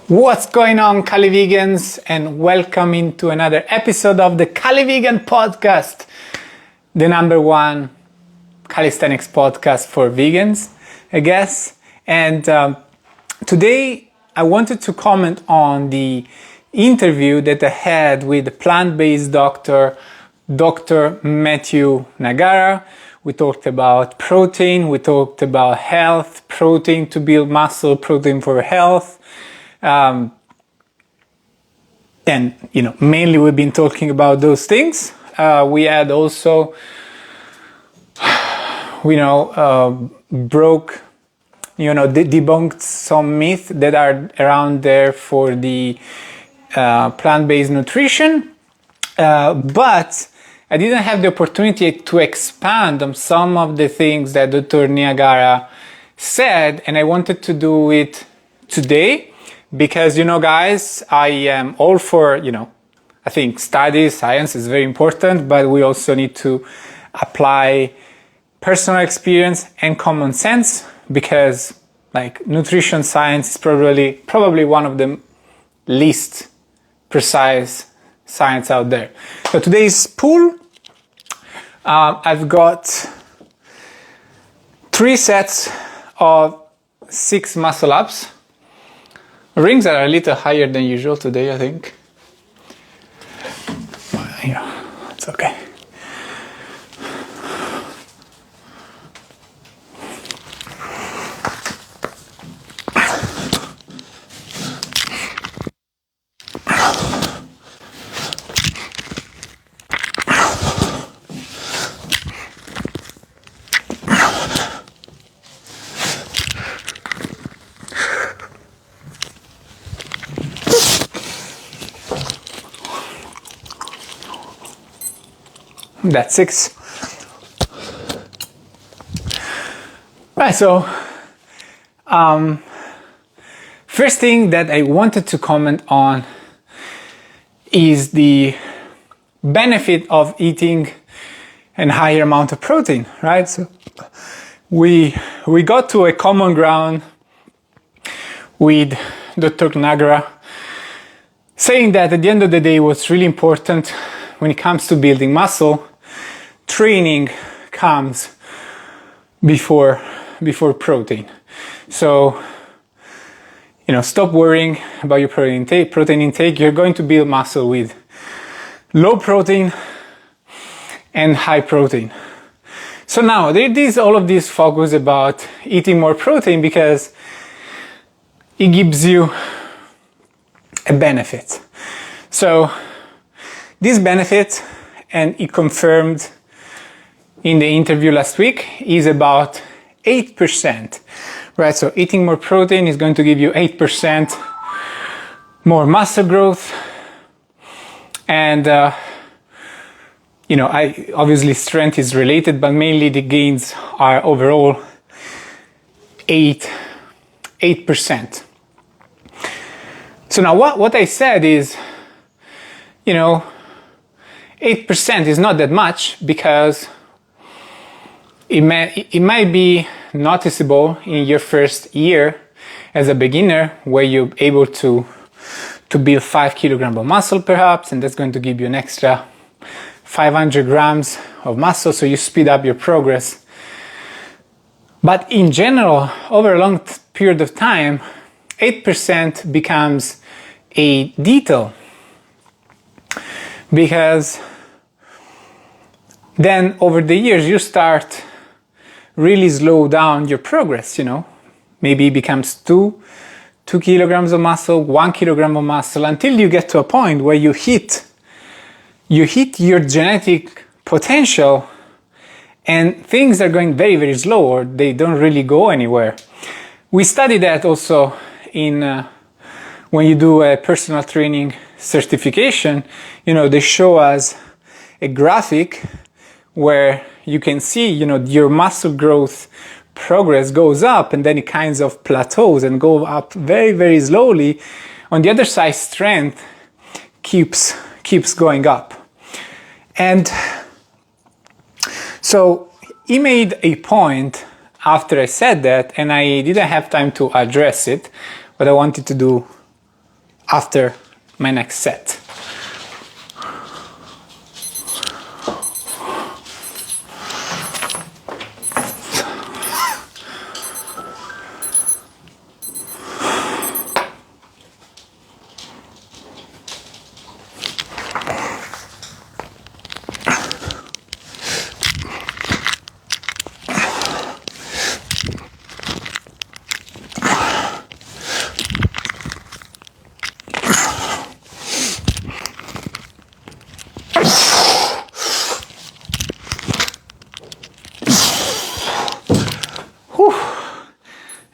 What's going on, CALIVEGANs, and welcome into another episode of the CALIVEGAN podcast, the #1 calisthenics podcast for vegans, I guess. And today I wanted to comment on the interview that I had with the plant-based doctor, Dr. Matthew Nagara. We talked about protein, we talked about health, protein to build muscle, protein for health. And mainly we've been talking about those things. We had also, debunked some myths that are around there for the plant-based nutrition. But I didn't have the opportunity to expand on some of the things that Dr. Niagara said, and I wanted to do it today. Because, guys, I am all for, I think studies, science is very important, but we also need to apply personal experience and common sense, because nutrition science is probably one of the least precise science out there. So today's pool, I've got 3 sets of 6 muscle ups. Rings are a little higher than usual today, I think. Yeah, it's okay. That's 6. Right, so first thing that I wanted to comment on is the benefit of eating a higher amount of protein, right? So we got to a common ground with Dr. Nagara, saying that at the end of the day, what's really important when it comes to building muscle, training comes before protein. So, stop worrying about your protein intake. You're going to build muscle with low protein and high protein. So now there is all of this focus about eating more protein because it gives you a benefit. So this benefit, and it confirmed in the interview last week, is about 8%, right? So eating more protein is going to give you 8% more muscle growth. And, obviously strength is related, but mainly the gains are overall 8%. So now what I said is, 8% is not that much, because it might be noticeable in your first year as a beginner, where you're able to build 5 kilograms of muscle perhaps, and that's going to give you an extra 500 grams of muscle, so you speed up your progress. But in general, over a long period of time, 8% becomes a detail, because then over the years you start really slow down your progress, maybe it becomes 2 kilograms of muscle, 1 kilogram of muscle, until you get to a point where you hit your genetic potential, and things are going very, very slow, or they don't really go anywhere. We study that also in when you do a personal training certification. They show us a graphic where you can see, your muscle growth progress goes up, and then it kind of plateaus and go up very, very slowly. On the other side, strength keeps going up. And so he made a point after I said that, and I didn't have time to address it, but I wanted to do after my next set.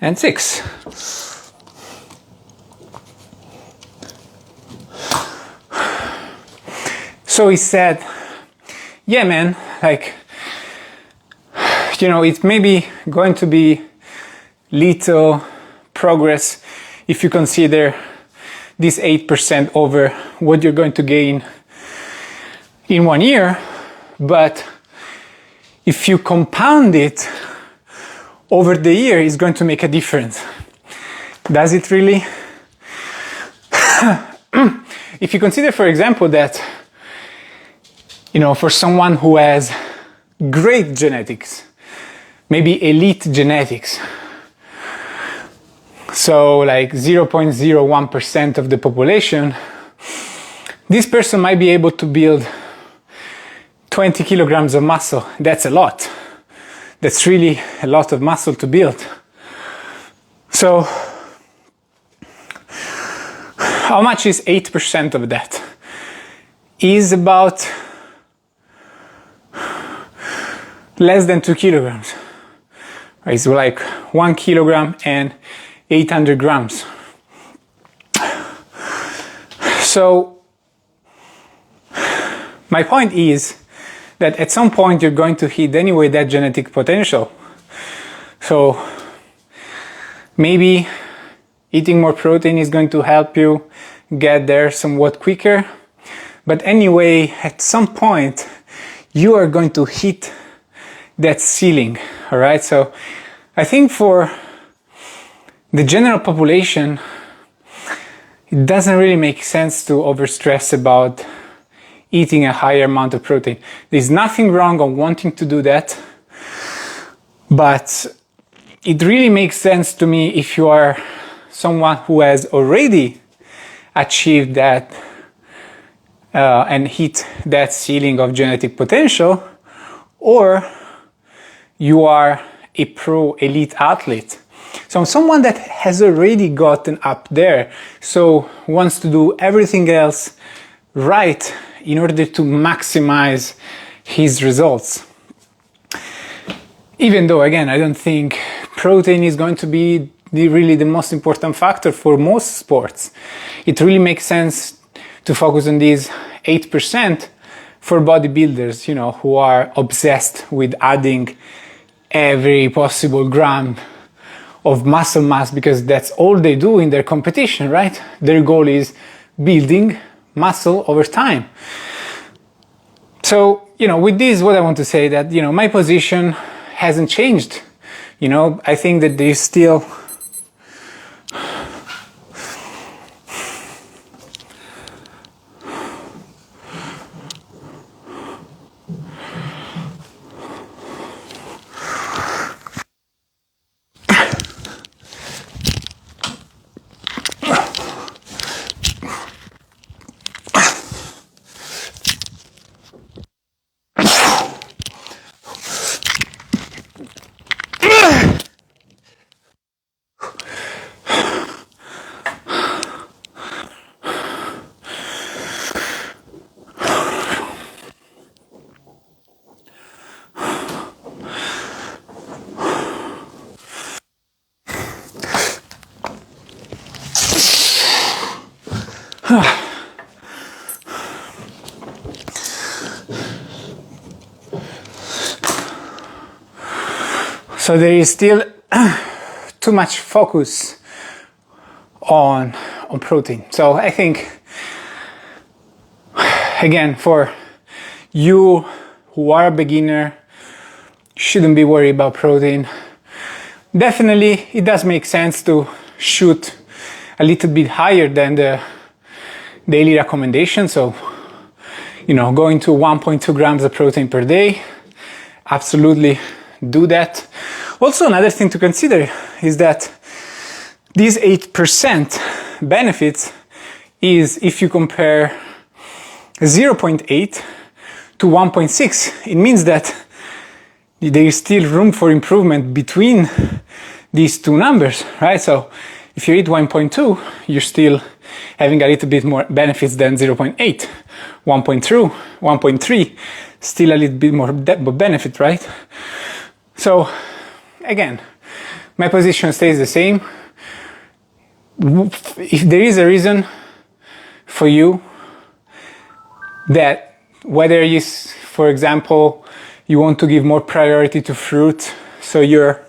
And 6. So he said, yeah man, like, you know, it's maybe going to be little progress if you consider this 8% over what you're going to gain in 1 year, but if you compound it over the year, it's going to make a difference. Does it really? If you consider, for example, that, you know, for someone who has great genetics, maybe elite genetics, so like 0.01% of the population, this person might be able to build 20 kilograms of muscle. That's a lot. That's really a lot of muscle to build. So, how much is 8% of that? Is about less than 2 kilograms. It's like 1 kilogram and 800 grams. So, my point is that at some point you're going to hit anyway that genetic potential. So maybe eating more protein is going to help you get there somewhat quicker. But anyway, at some point you are going to hit that ceiling, all right? So I think for the general population, it doesn't really make sense to overstress about eating a higher amount of protein. There's nothing wrong on wanting to do that, but it really makes sense to me if you are someone who has already achieved that and hit that ceiling of genetic potential, or you are a pro elite athlete. So I'm someone that has already gotten up there, so wants to do everything else right in order to maximize his results. Even though, again, I don't think protein is going to be really the most important factor for most sports. It really makes sense to focus on these 8% for bodybuilders, you know, who are obsessed with adding every possible gram of muscle mass because that's all they do in their competition, right? Their goal is building muscle over time. So, you know, with this, what I want to say that, you know, my position hasn't changed. You know, I think that there's still so there is still too much focus on protein. So I think, again, for you who are a beginner, shouldn't be worried about protein. Definitely, it does make sense to shoot a little bit higher than the daily recommendation. So, going to 1.2 grams of protein per day, absolutely do that. Also, another thing to consider is that these 8% benefits is if you compare 0.8 to 1.6, it means that there is still room for improvement between these two numbers, right? So if you eat 1.2, you're still having a little bit more benefits than 0.8, 1.3, still a little bit more benefit, right? So again, my position stays the same. If there is a reason for you that whether you, for example, you want to give more priority to fruit, so your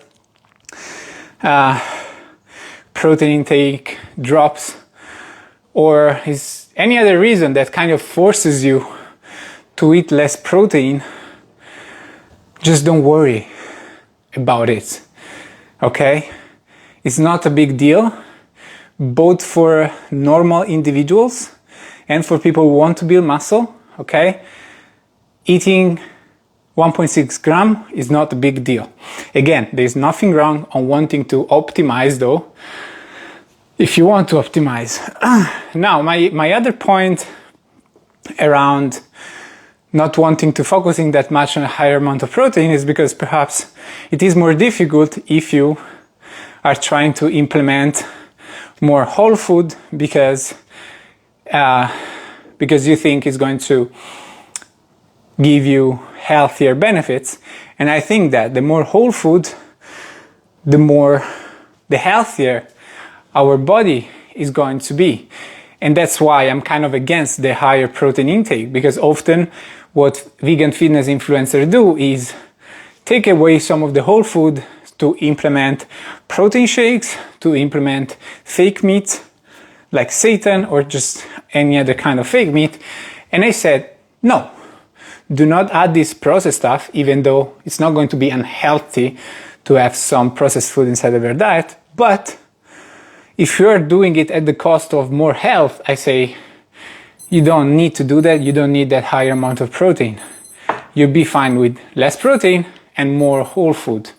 protein intake drops, or is any other reason that kind of forces you to eat less protein, just don't worry about it, okay? It's not a big deal, both for normal individuals and for people who want to build muscle, okay? Eating 1.6 gram is not a big deal. Again, there's nothing wrong on wanting to optimize though, if you want to optimize. Now, my other point around not wanting to focusing that much on a higher amount of protein is because perhaps it is more difficult if you are trying to implement more whole food because you think it's going to give you healthier benefits. And I think that the more whole food, the healthier our body is going to be. And that's why I'm kind of against the higher protein intake, because often what vegan fitness influencers do is take away some of the whole food to implement protein shakes, to implement fake meat like seitan or just any other kind of fake meat. And I said, no, do not add this processed stuff, even though it's not going to be unhealthy to have some processed food inside of your diet. But if you're doing it at the cost of more health, I say you don't need to do that. You don't need that higher amount of protein. You'll be fine with less protein and more whole food.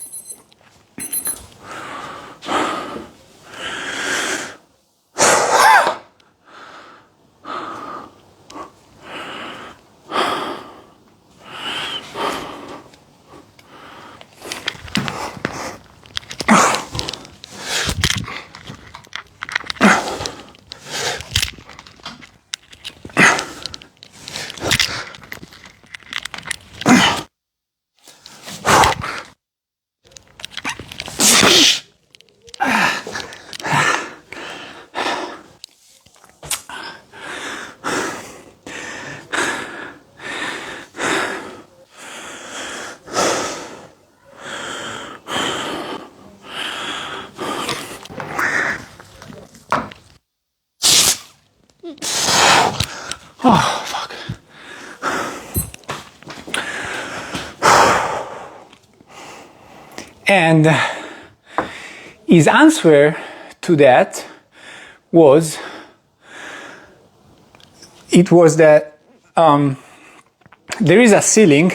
Oh, fuck. And his answer to that was, that there is a ceiling.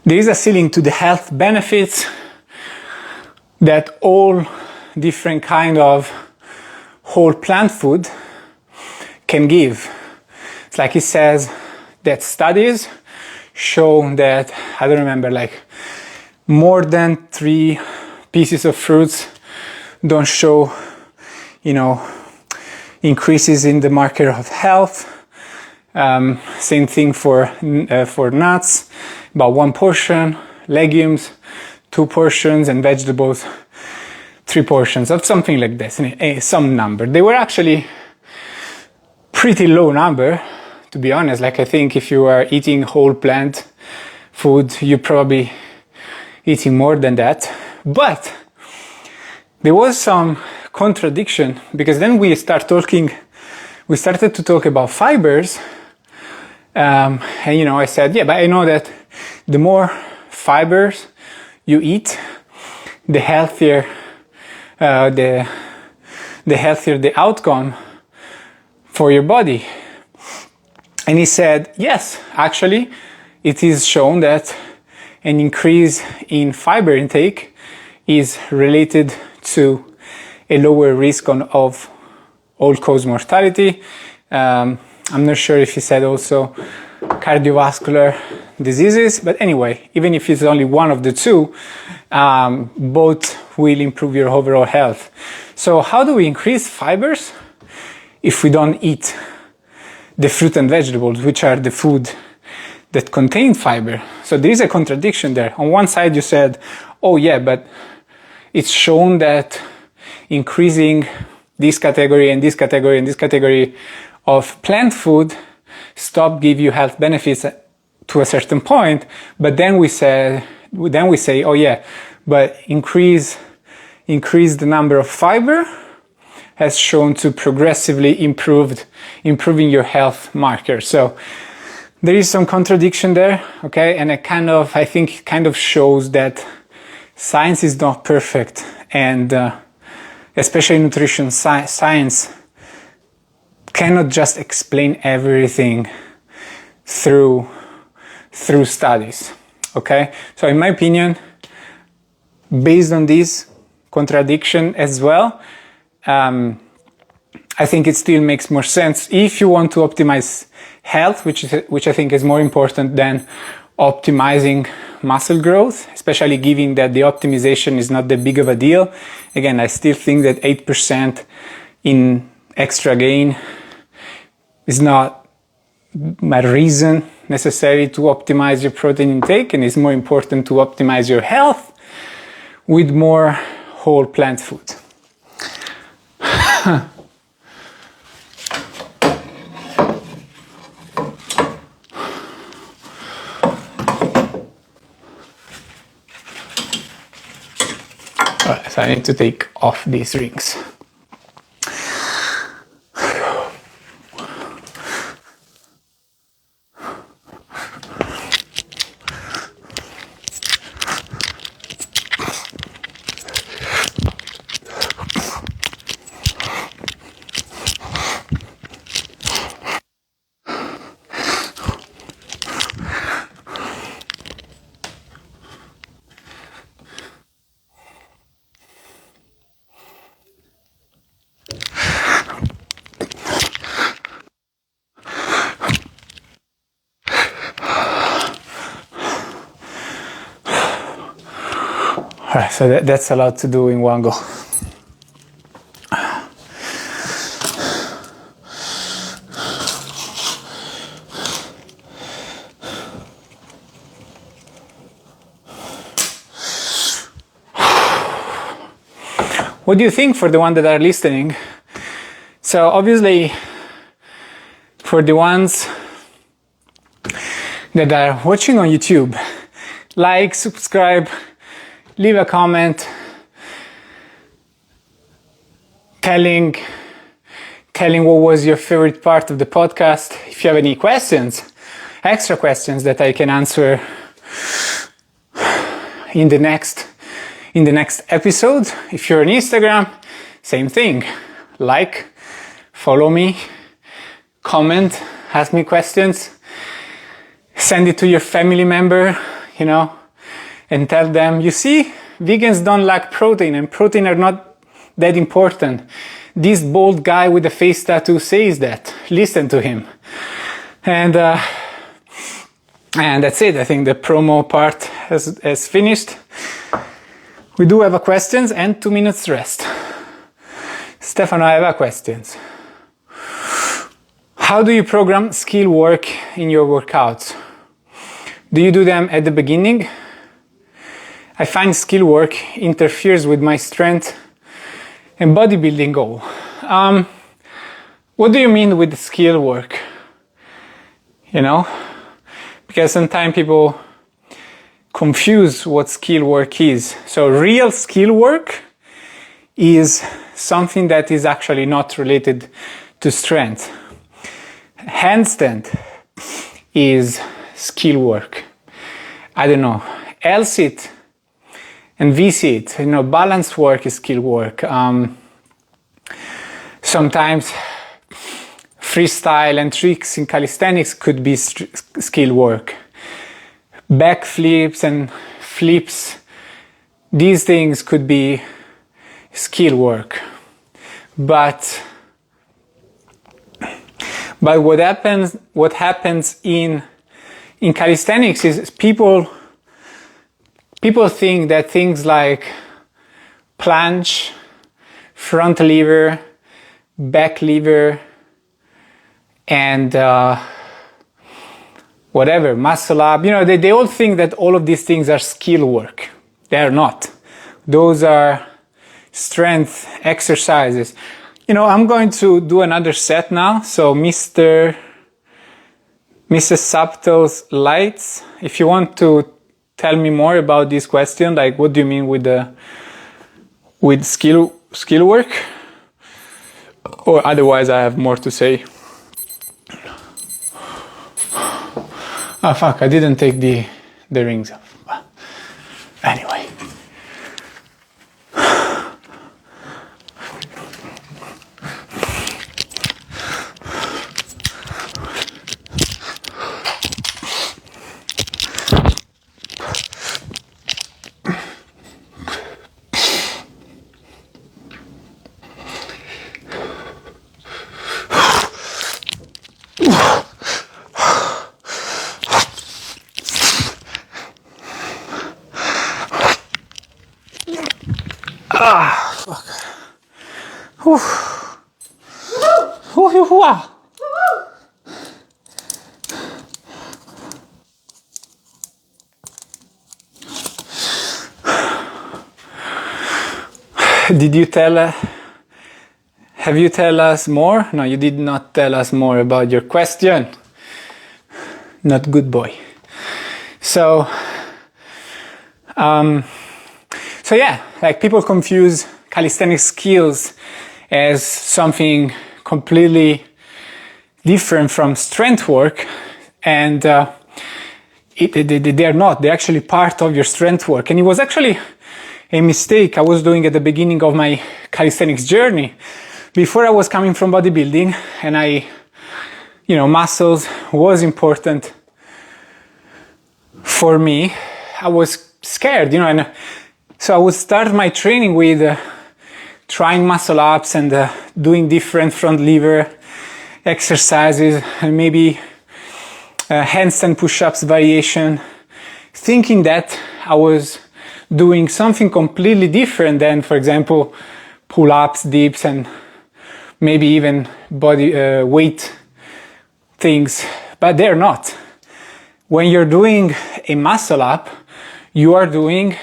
There is a ceiling to the health benefits that all different kind of whole plant food can give. It's like he says that studies show that, I don't remember, like more than 3 pieces of fruits don't show, increases in the marker of health. Same thing for nuts, about 1 portion, legumes 2 portions, and vegetables 3 portions, or something like this, some number. They were actually pretty low number, to be honest. Like, I think if you are eating whole plant food, you're probably eating more than that. But there was some contradiction, because then we started to talk about fibers, and I said, yeah, but I know that the more fibers you eat, the healthier the outcome for your body. And he said, yes, actually, it is shown that an increase in fiber intake is related to a lower risk of all-cause mortality. I'm not sure if he said also cardiovascular diseases, but anyway, even if it's only one of the two, both will improve your overall health. So how do we increase fibers if we don't eat the fruit and vegetables, which are the food that contain fiber? So there is a contradiction there. On one side you said, oh yeah, but it's shown that increasing this category and this category and this category of plant food give you health benefits to a certain point. But then we say, oh yeah, but increase the number of fiber has shown to progressively improving your health markers. So there is some contradiction there, okay? And I think it kind of shows that science is not perfect, and especially nutrition science cannot just explain everything through studies, okay? So in my opinion, based on this contradiction as well, I think it still makes more sense if you want to optimize health, which I think is more important than optimizing muscle growth, especially given that the optimization is not that big of a deal. Again, I still think that 8% in extra gain is not a reason necessary to optimize your protein intake, and it's more important to optimize your health with more whole plant food. Alright, so I need to take off these rings. Alright, so that's a lot to do in one go. What do you think for the ones that are listening? So obviously, for the ones that are watching on YouTube, like, subscribe, leave a comment telling what was your favorite part of the podcast. If you have any questions, extra questions that I can answer in the next episode. If you're on Instagram, same thing. Like, follow me, comment, ask me questions, send it to your family member, and tell them, you see, vegans don't lack protein, and protein are not that important. This bald guy with the face tattoo says that. Listen to him. And that's it. I think the promo part has finished. We do have a questions and 2 minutes rest. Stefano, I have a questions. How do you program skill work in your workouts? Do you do them at the beginning? I find skill work interferes with my strength and bodybuilding goal. What do you mean with skill work? Because sometimes people confuse what skill work is. So real skill work is something that is actually not related to strength. Handstand is skill work. I don't know, L-sit and V-sit, balance work is skill work. Sometimes freestyle and tricks in calisthenics could be skill work. Backflips and flips, these things could be skill work. But what happens in calisthenics is people think that things like planche, front lever, back lever, and whatever, muscle up, they all think that all of these things are skill work. They are not. Those are strength exercises. I'm going to do another set now. So Mrs. Subtle's lights, if you want to tell me more about this question, like what do you mean with skill work? Or otherwise I have more to say. Oh fuck, I didn't take the rings off. Anyway. Fuck. Did you have you tell us more? No, you did not tell us more about your question. Not good boy. So yeah, like people confuse calisthenics skills as something completely different from strength work, and they are not. They're actually part of your strength work. And it was actually a mistake I was doing at the beginning of my calisthenics journey. Before I was coming from bodybuilding, and muscles was important for me. I was scared, and so I would start my training with trying muscle ups and doing different front lever exercises and maybe handstand push-ups variation, thinking that I was doing something completely different than, for example, pull-ups, dips, and maybe even body weight things, but they're not. When you're doing a muscle up, you are doing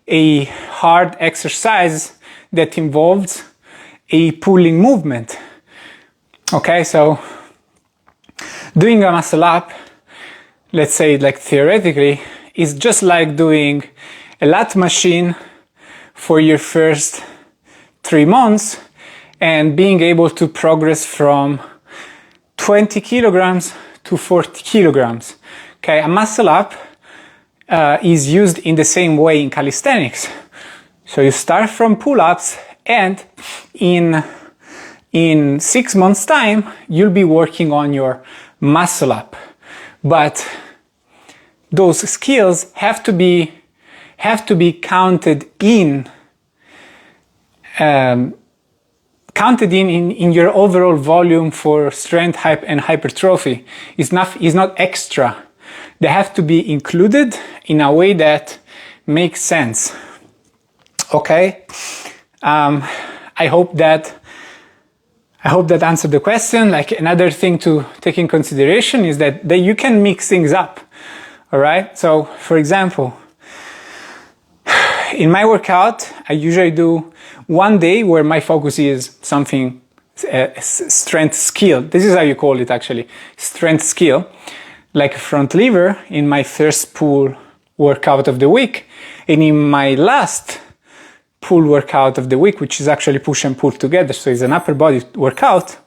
a hard exercise that involves a pulling movement. Okay, so doing a muscle up, let's say like theoretically, is just like doing a lat machine for your first 3 months and being able to progress from 20 kilograms to 40 kilograms. Okay, a muscle up is used in the same way in calisthenics. So you start from pull-ups, and in 6 months' time, you'll be working on your muscle up. But those skills have to be counted in your overall volume for strength and hypertrophy. It's not extra. They have to be included in a way that makes sense. Okay, I hope that answered the question. Like, another thing to take in consideration is that you can mix things up. All right. So, for example, in my workout, I usually do one day where my focus is something strength skill. This is how you call it, actually, strength skill, like front lever in my first pull workout of the week, and in my last pull workout of the week, which is actually push and pull together, so it's an upper body workout,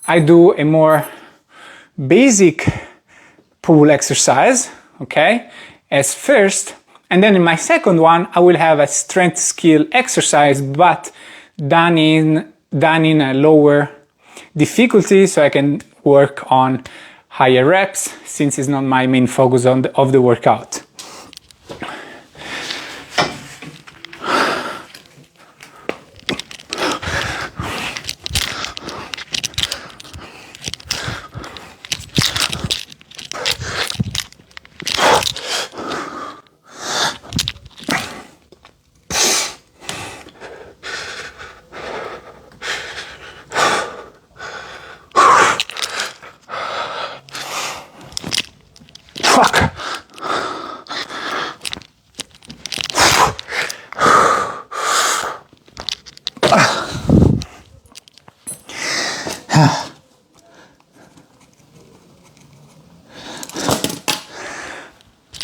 I do a more basic pull exercise, okay, as first, and then in my second one I will have a strength skill exercise, but done in a lower difficulty so I can work on higher reps, since it's not my main focus of the workout. Fuck.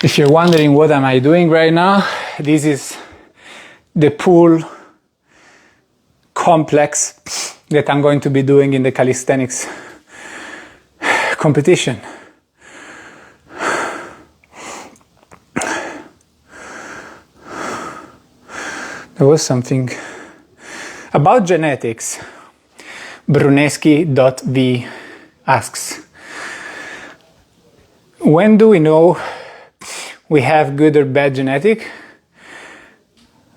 If you're wondering what am I doing right now, this is the pull complex that I'm going to be doing in the calisthenics competition. There was something about genetics. Bruneski.v asks, when do we know we have good or bad genetic?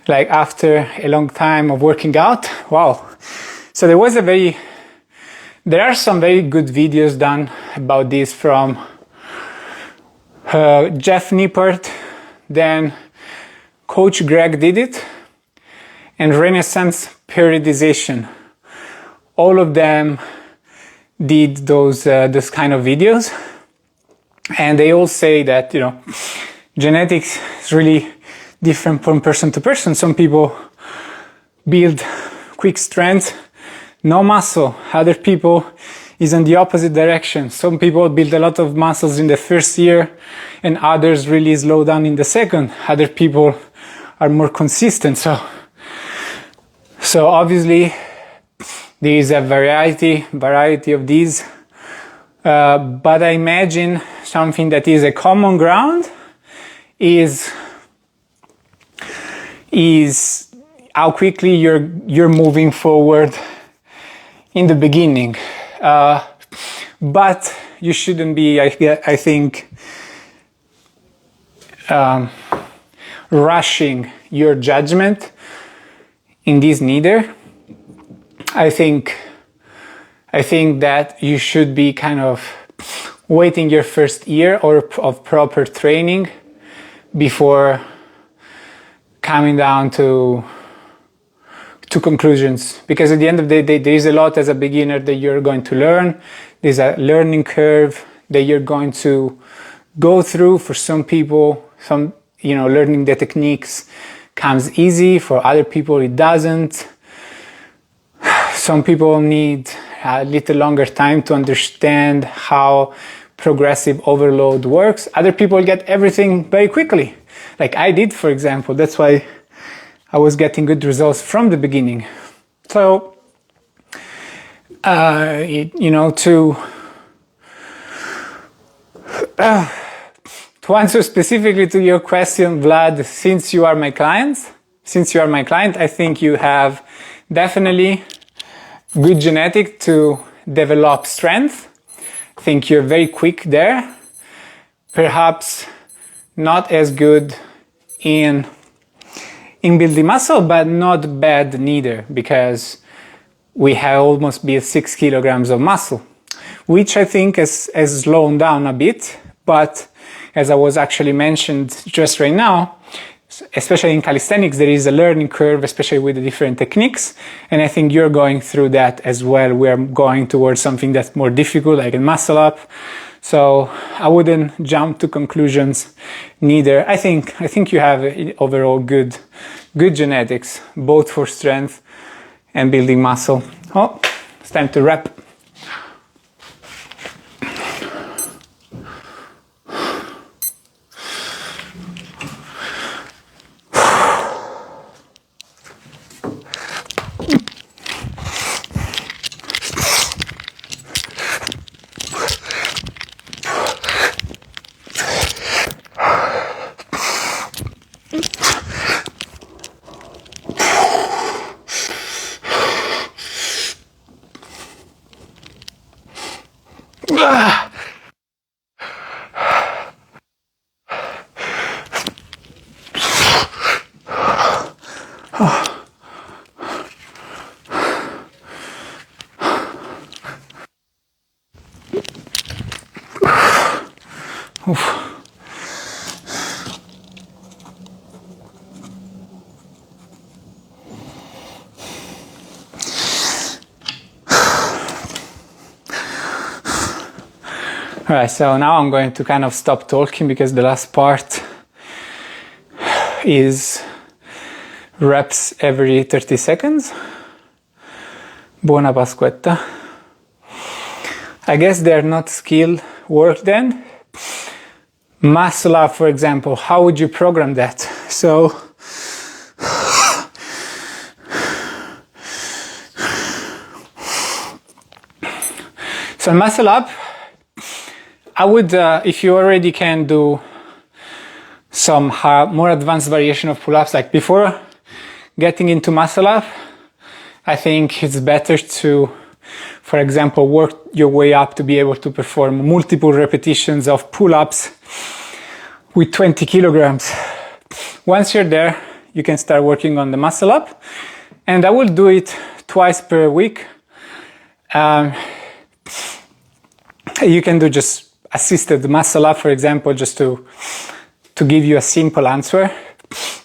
Like after a long time of working out? Wow. So there are some very good videos done about this from Jeff Nippert, then Coach Greg did it, and Renaissance Periodization. All of them did those kind of videos, and they all say that, you know, genetics is really different from person to person. Some people build quick strength, no muscle. Other people is in the opposite direction. Some people build a lot of muscles in the first year and others really slow down in the second. Other people are more consistent. So obviously there is a variety of these, but I imagine something that is a common ground is how quickly you're moving forward in the beginning. But you shouldn't be, I think, rushing your judgment in this neither. I think that you should be kind of waiting your first year of proper training before coming down to conclusions, because at the end of the day there is a lot as a beginner that you're going to learn. There's a learning curve that you're going to go through. For some people, learning the techniques comes easy. For other people it doesn't. Some people need a little longer time to understand how progressive overload works. Other people get everything very quickly, like I did, for example. That's why I was getting good results from the beginning. So, to answer specifically to your question, Vlad, since you are my client, I think you have definitely good genetic to develop strength. I think you're very quick there. Perhaps not as good in building muscle, but not bad neither, because we have almost built 6 kilograms of muscle, which I think has slowed down a bit. But as I was actually mentioned just right now, especially in calisthenics, there is a learning curve, especially with the different techniques. And I think you're going through that as well. We're going towards something that's more difficult, like a muscle up. So I wouldn't jump to conclusions neither. I think you have overall good genetics, both for strength and building muscle. Oh, it's time to wrap. All right, so now I'm going to kind of stop talking because the last part is reps every 30 seconds. Buona Pasquetta. I guess they're not skill work then. Muscle up, for example, how would you program that? So muscle up, I would, if you already can do some more advanced variation of pull-ups, like before getting into muscle up, I think it's better to, for example, work your way up to be able to perform multiple repetitions of pull-ups with 20 kilograms. Once you're there, you can start working on the muscle up, and I will do it twice per week. You can do just assisted muscle up, for example, just to give you a simple answer.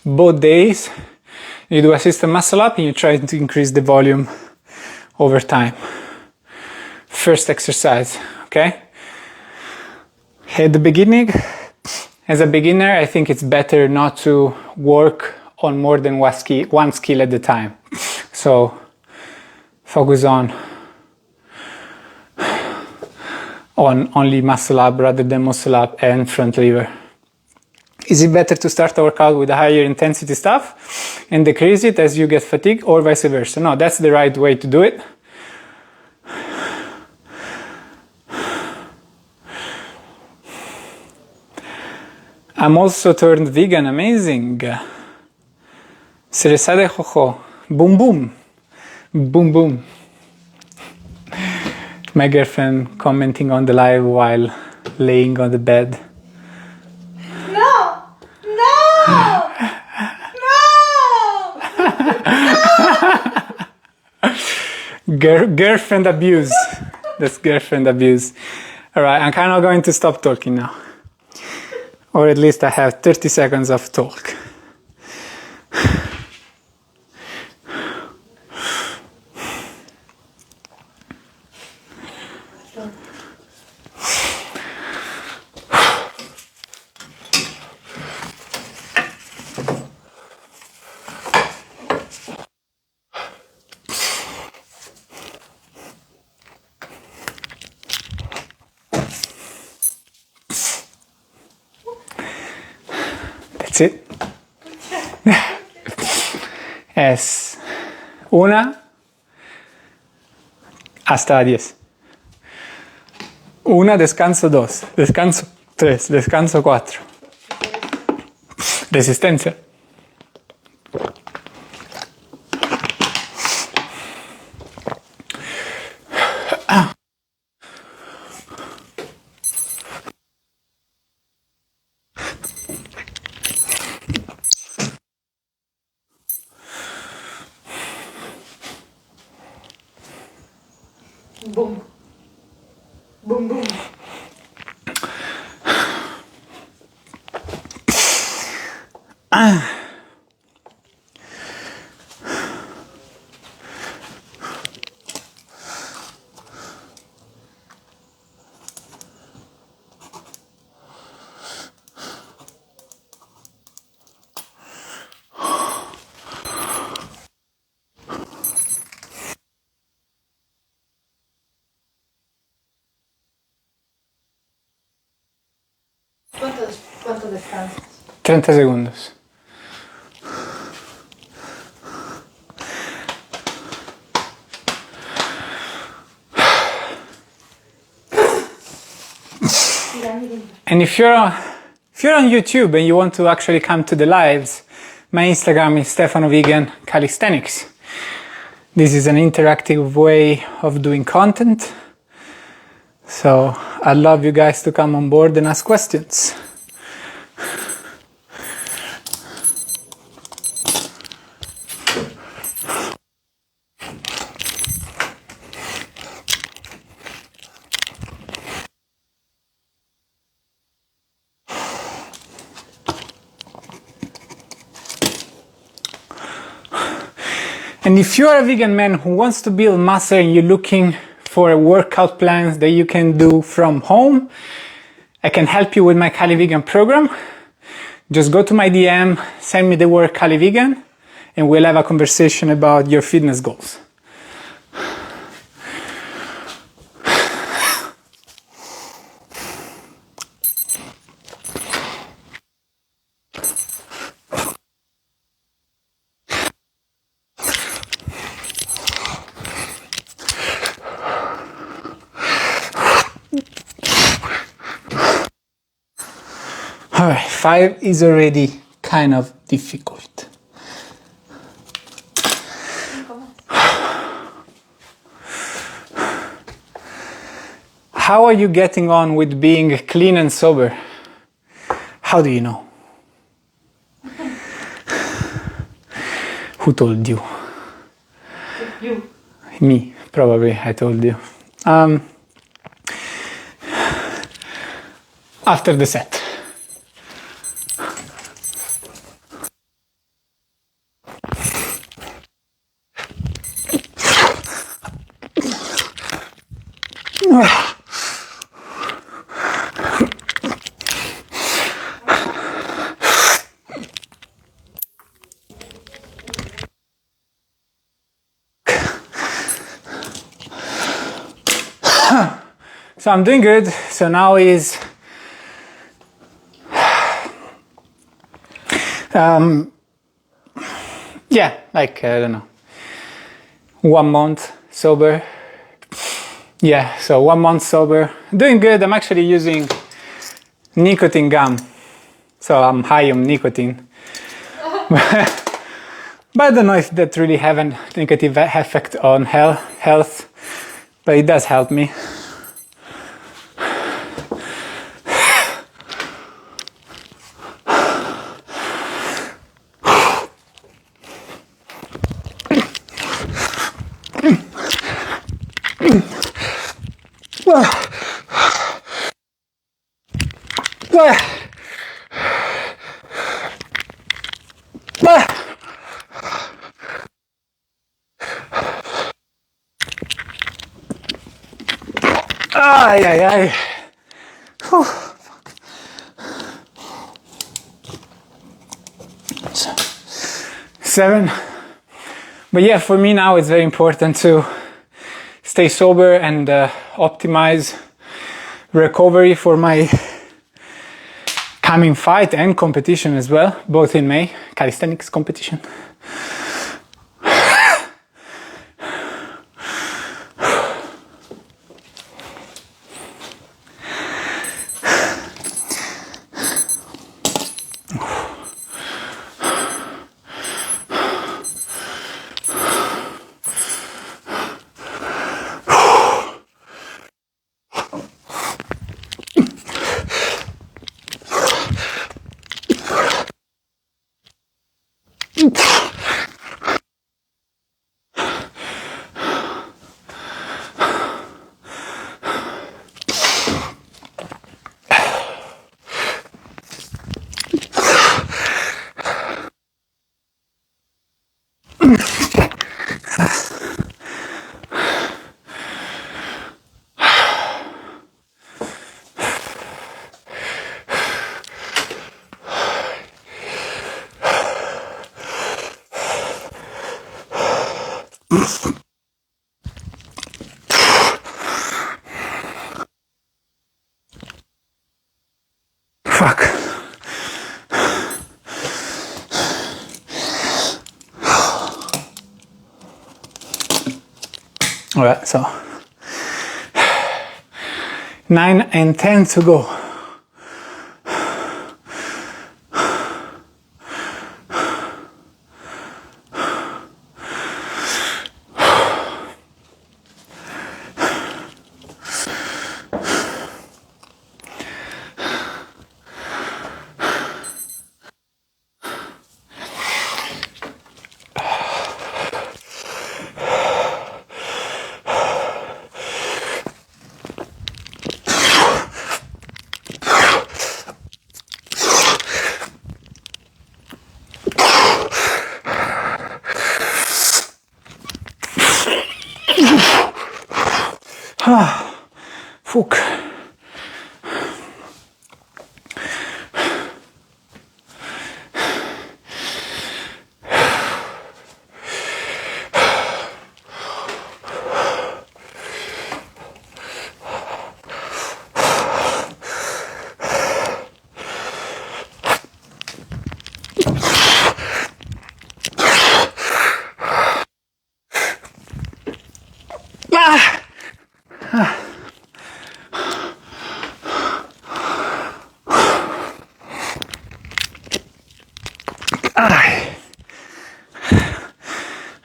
Both days you do assisted muscle up and you try to increase the volume over time. First exercise, okay? At the beginning, as a beginner, I think it's better not to work on more than one skill at a time. So focus on only muscle up rather than muscle up and front lever. Is it better to start a workout with a higher intensity stuff and decrease it as you get fatigued, or vice versa? No, that's the right way to do it. I'm also turned vegan, amazing. Seresade jojo, boom boom, boom boom. My girlfriend commenting on the live while laying on the bed. No! No! No! Girlfriend abuse. That's girlfriend abuse. Alright, I'm kind of going to stop talking now. Or at least I have 30 seconds of talk. That's it. Es 1 hasta 10. 1, descanso 2, descanso 3, descanso 4. Resistencia. Boom. Boom, boom. ¿Cuánto descansas? 30 segundos. And if you're on YouTube and you want to actually come to the lives, my Instagram is Stefano Vegan Calisthenics. This is an interactive way of doing content. So I'd love you guys to come on board and ask questions. And if you're a vegan man who wants to build muscle and you're looking for a workout plans that you can do from home, I can help you with my CALIVEGAN program. Just go to my DM, send me the word CALIVEGAN, and we'll have a conversation about your fitness goals. Alright, 5 is already kind of difficult. How are you getting on with being clean and sober? How do you know? Who told you? You. Me, probably, I told you. After the set. So I'm doing good. So now is yeah, like I don't know, 1 month sober. Yeah, so 1 month sober. Doing good. I'm actually using nicotine gum. So I'm high on nicotine. But I don't know if that really have a negative effect on health, but it does help me. Ay, ay, ay. Whew. 7. But yeah, for me now it's very important to stay sober and optimize recovery for my coming fight and competition as well, both in May, calisthenics competition. Fuck. Alright, so 9 and 10 to go. Fuck.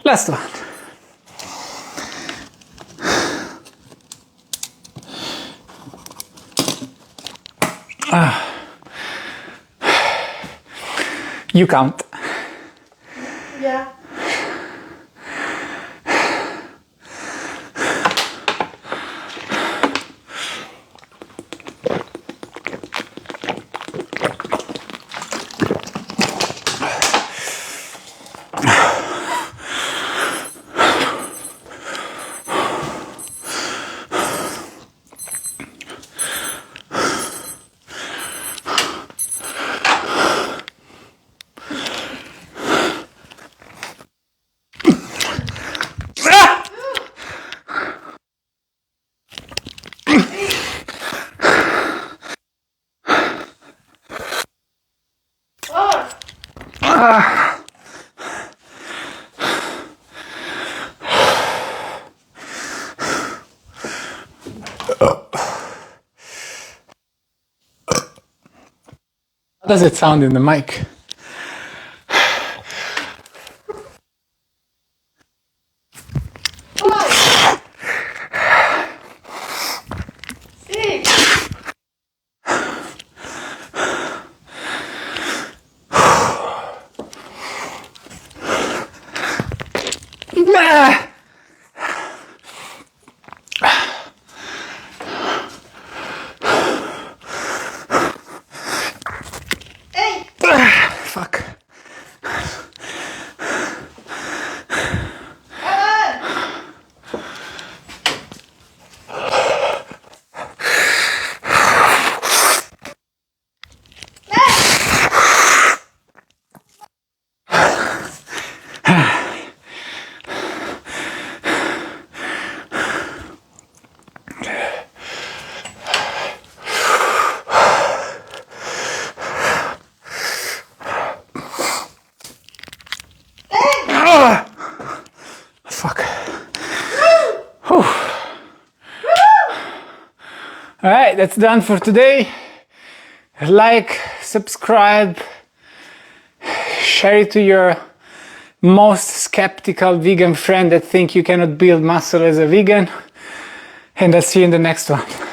Last one. You count. Yeah. How does it sound in the mic? 5, 6. Fuck. Fuck. Alright, that's done for today. Like, subscribe, share it to your most skeptical vegan friend that think you cannot build muscle as a vegan, and I'll see you in the next one.